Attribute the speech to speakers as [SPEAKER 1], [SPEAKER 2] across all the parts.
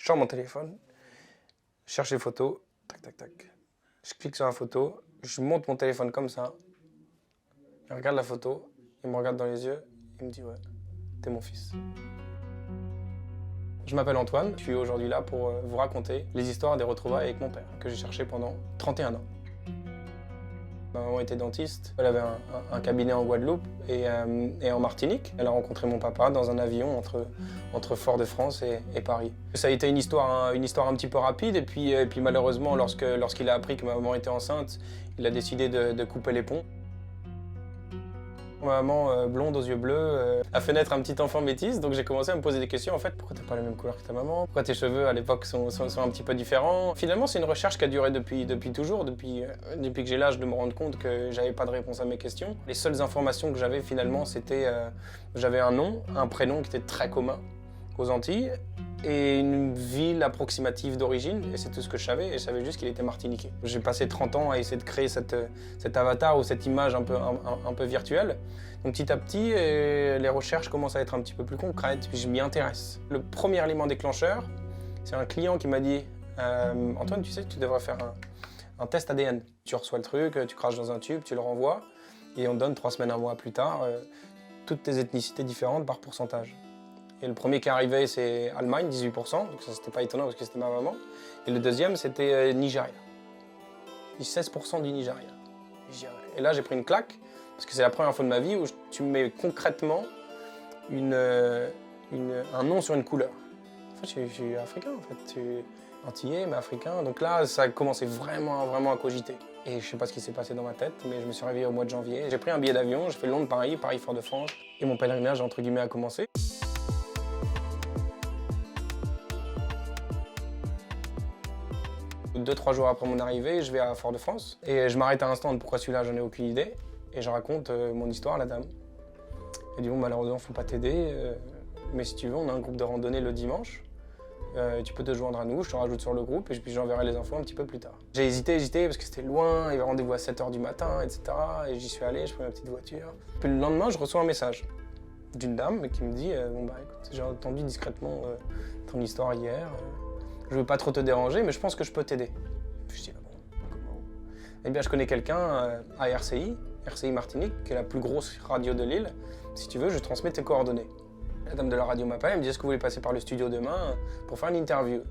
[SPEAKER 1] Je sors mon téléphone, je cherche les photos, tac, tac, tac. Je clique sur la photo, je monte mon téléphone comme ça. Il regarde la photo, il me regarde dans les yeux, il me dit « Ouais, t'es mon fils ». Je m'appelle Antoine, je suis aujourd'hui là pour vous raconter les histoires des retrouvailles avec mon père, que j'ai cherché pendant 31 ans. Ma maman était dentiste, elle avait un cabinet en Guadeloupe et en Martinique. Elle a rencontré mon papa dans un avion entre Fort-de-France et Paris. Ça a été une histoire un petit peu rapide et puis malheureusement, lorsqu'il a appris que ma maman était enceinte, il a décidé de couper les ponts. Ma maman, blonde aux yeux bleus, a fait naître un petit enfant métis, donc j'ai commencé à me poser des questions. En fait, pourquoi t'as pas la même couleur que ta maman? Pourquoi tes cheveux, à l'époque, sont un petit peu différents? Finalement, c'est une recherche qui a duré depuis toujours, depuis que j'ai l'âge de me rendre compte que j'avais pas de réponse à mes questions. Les seules informations que j'avais, finalement, c'était... j'avais un nom, un prénom qui était très commun aux Antilles, et une ville approximative d'origine, et c'est tout ce que je savais, et je savais juste qu'il était martiniquais. J'ai passé 30 ans à essayer de créer cet avatar ou cette image un peu virtuelle. Donc petit à petit, les recherches commencent à être un petit peu plus concrètes, puis je m'y intéresse. Le premier élément déclencheur, c'est un client qui m'a dit « Antoine, tu sais que tu devrais faire un test ADN. Tu reçois le truc, tu craches dans un tube, tu le renvoies, et on te donne 3 semaines, 1 mois plus tard, toutes tes ethnicités différentes par pourcentage. » Et le premier qui est arrivé, c'est Allemagne, 18%, donc ça c'était pas étonnant parce que c'était ma maman. Et le deuxième, c'était Nigeria. 16% du Nigeria. Et là, j'ai pris une claque, parce que c'est la première fois de ma vie où tu mets concrètement un nom sur une couleur. En fait, je suis africain, en fait. Je suis antillais, mais africain. Donc là, ça a commencé vraiment à cogiter. Et je sais pas ce qui s'est passé dans ma tête, mais je me suis réveillé au mois de janvier. J'ai pris un billet d'avion, j'ai fait le long de Paris, Paris-Fort-de-France. Et mon pèlerinage, entre guillemets, a commencé. 2-3 jours après mon arrivée, je vais à Fort-de-France et je m'arrête à un stand. Pourquoi celui-là, j'en ai aucune idée. Et je raconte mon histoire à la dame. Elle dit bon, malheureusement, faut pas t'aider, mais si tu veux, on a un groupe de randonnée le dimanche. Tu peux te joindre à nous, je te rajoute sur le groupe et puis j'enverrai les infos un petit peu plus tard. J'ai hésité parce que c'était loin, il y avait rendez-vous à 7 h du matin, etc. Et j'y suis allé, je prends ma petite voiture. Puis le lendemain, je reçois un message d'une dame qui me dit bon bah écoute, j'ai entendu discrètement ton histoire hier. Je veux pas trop te déranger, mais je pense que je peux t'aider. Je dis, ah bon, comment? Eh bien, je connais quelqu'un à RCI Martinique, qui est la plus grosse radio de l'île. Si tu veux, je transmets tes coordonnées. La dame de la radio m'appelle, elle me dit, est-ce que vous voulez passer par le studio demain pour faire une interview?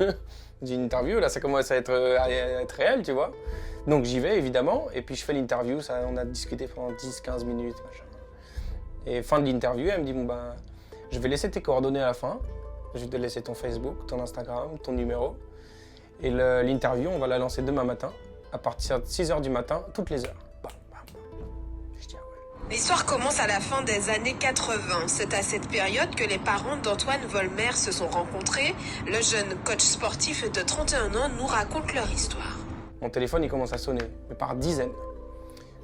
[SPEAKER 1] Je dis, une interview, là, ça commence à être réel, tu vois. Donc j'y vais, évidemment, et puis je fais l'interview, on a discuté pendant 10-15 minutes, machin. Et fin de l'interview, elle me dit, bon ben, je vais laisser tes coordonnées à la fin. Je vais te laisser ton Facebook, ton Instagram, ton numéro. Et l'interview, on va la lancer demain matin, à partir de 6 h du matin, toutes les heures. Bam, bam. Je dis, ah ouais.
[SPEAKER 2] L'histoire commence à la fin des années 80. C'est à cette période que les parents d'Antoine Volmer se sont rencontrés. Le jeune coach sportif de 31 ans nous raconte leur histoire.
[SPEAKER 1] Mon téléphone, il commence à sonner, mais par dizaines.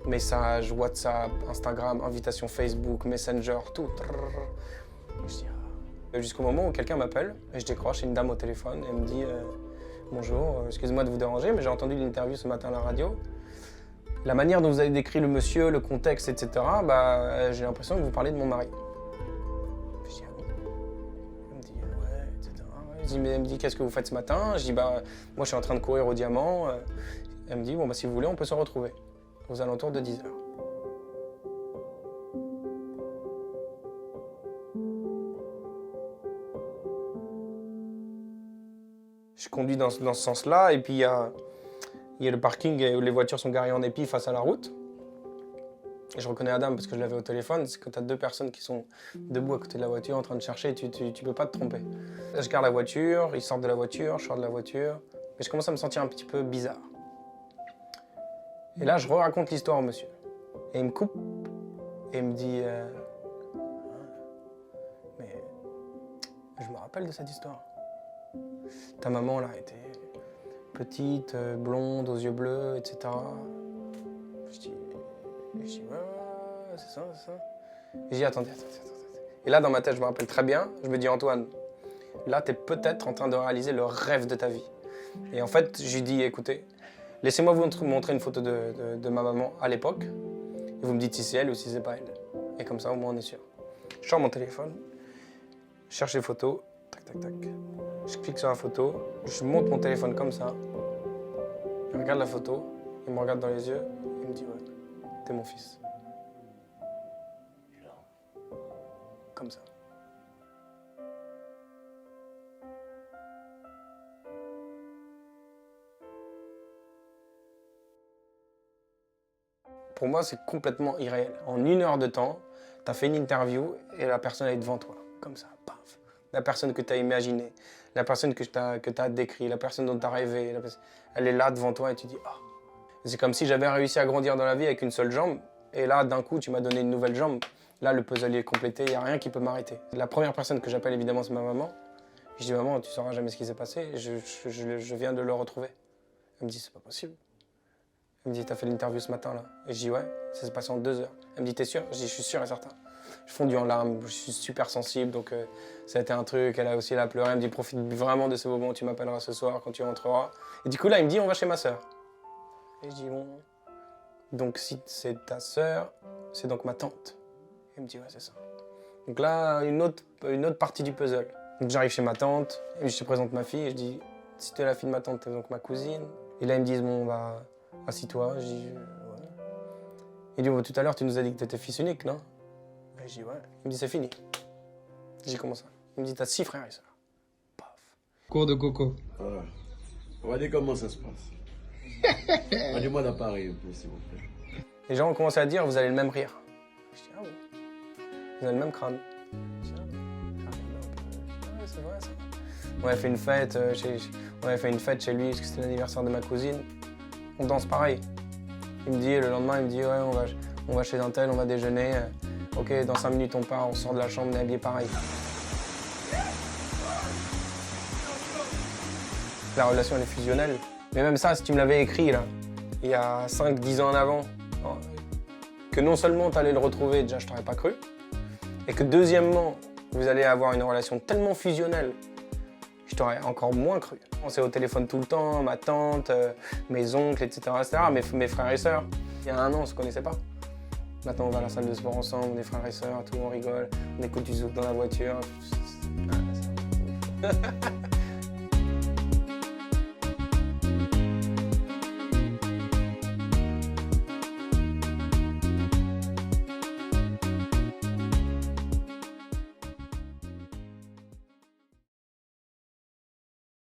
[SPEAKER 1] Messages, WhatsApp, Instagram, invitations Facebook, Messenger, tout. Je dis, ah. Jusqu'au moment où quelqu'un m'appelle, et je décroche, une dame au téléphone, elle me dit bonjour, excusez-moi de vous déranger, mais j'ai entendu l'interview ce matin à la radio. La manière dont vous avez décrit le monsieur, le contexte, etc., bah, j'ai l'impression que vous parlez de mon mari. Je dis, ah bon? Elle me dit, ouais, etc. Elle me dit, qu'est-ce que vous faites ce matin? Je dis, bah, moi je suis en train de courir au diamant. Elle me dit, bon, bah, si vous voulez, on peut se retrouver aux alentours de 10 h. Je conduis dans ce sens-là, et puis il y a le parking où les voitures sont garées en épi face à la route. Et je reconnais la dame parce que je l'avais au téléphone. C'est quand tu as 2 personnes qui sont debout à côté de la voiture en train de chercher, tu peux pas te tromper. Là, je garde la voiture, ils sortent de la voiture, je sors de la voiture. Mais je commence à me sentir un petit peu bizarre. Et là, je raconte l'histoire au monsieur. Et il me coupe et il me dit mais je me rappelle de cette histoire. Ta maman, là, était petite, blonde, aux yeux bleus, etc. Je dis ouais, c'est ça. Et je dis, attendez. Et là, dans ma tête, je me rappelle très bien, je me dis, Antoine, là, t'es peut-être en train de réaliser le rêve de ta vie. Et en fait, je lui dis, écoutez, laissez-moi vous montrer une photo de ma maman à l'époque, et vous me dites si c'est elle ou si c'est pas elle. Et comme ça, au moins, on est sûr. Je sors mon téléphone, Je cherche les photos, tac, tac, tac. Je clique sur la photo, je monte mon téléphone comme ça. Il regarde la photo, il me regarde dans les yeux, il me dit ouais, t'es mon fils. Comme ça. Pour moi, c'est complètement irréel. En 1 heure de temps, t'as fait une interview et la personne elle est devant toi, comme ça, paf. La personne que t'as imaginée, la personne que t'as décrit, la personne dont t'as rêvé, elle est là devant toi et tu dis ah. C'est comme si j'avais réussi à grandir dans la vie avec une seule jambe et là, d'un coup, tu m'as donné une nouvelle jambe. Là, le puzzle est complété, il n'y a rien qui peut m'arrêter. La première personne que j'appelle, évidemment, c'est ma maman. Je dis maman, tu ne sauras jamais ce qui s'est passé, je viens de le retrouver. Elle me dit c'est pas possible. Elle me dit t'as fait l'interview ce matin là. Et je dis ouais, ça s'est passé en 2 heures. Elle me dit t'es sûr? Je dis je suis sûr et certain. Je fondu en larmes, je suis super sensible, donc ça a été un truc, elle a aussi pleuré. Elle me dit profite vraiment de ce moment, tu m'appelleras ce soir quand tu rentreras. Et du coup là, il me dit on va chez ma sœur. Et je dis bon, donc si c'est ta sœur, c'est donc ma tante. Et il me dit ouais c'est ça. Donc là, une autre partie du puzzle. Donc j'arrive chez ma tante, et je te présente ma fille, et je dis si t'es la fille de ma tante, t'es donc ma cousine. Et là ils me disent bon bah assis-toi, je dis ouais. Il dit bon, tout à l'heure tu nous as dit que t'étais fils unique, non? Et je dis ouais. Il me dit c'est fini. J'ai commencé. Il me dit t'as 6 frères et sœurs. Paf.
[SPEAKER 3] Cours de coco.
[SPEAKER 4] Voilà. On va dire comment ça se passe. Dis-moi d'appareil un peu, s'il vous plaît.
[SPEAKER 1] Les gens ont commencé à dire vous avez le même rire. Je dis ah oui. Vous avez le même crâne. Je dis ah oui. Ah ouais, c'est vrai ça. On avait fait une fête chez lui parce que c'était l'anniversaire de ma cousine. On danse pareil. Il me dit, le lendemain, il me dit, ouais, on va chez un tel, on va déjeuner. Ok, dans 5 minutes, on part, on sort de la chambre, on est habillés pareil. La relation, elle est fusionnelle. Mais même ça, si tu me l'avais écrit, là, il y a 5-10 ans en avant, que non seulement tu allais le retrouver, déjà, je t'aurais pas cru, et que deuxièmement, vous allez avoir une relation tellement fusionnelle, je t'aurais encore moins cru. On s'est au téléphone tout le temps, ma tante, mes oncles, etc. Mes frères et sœurs. Il y a 1 an, on ne se connaissait pas. Maintenant, on va à la salle de sport ensemble, on est frères et sœurs, tout, on rigole, on écoute du zouk dans la voiture.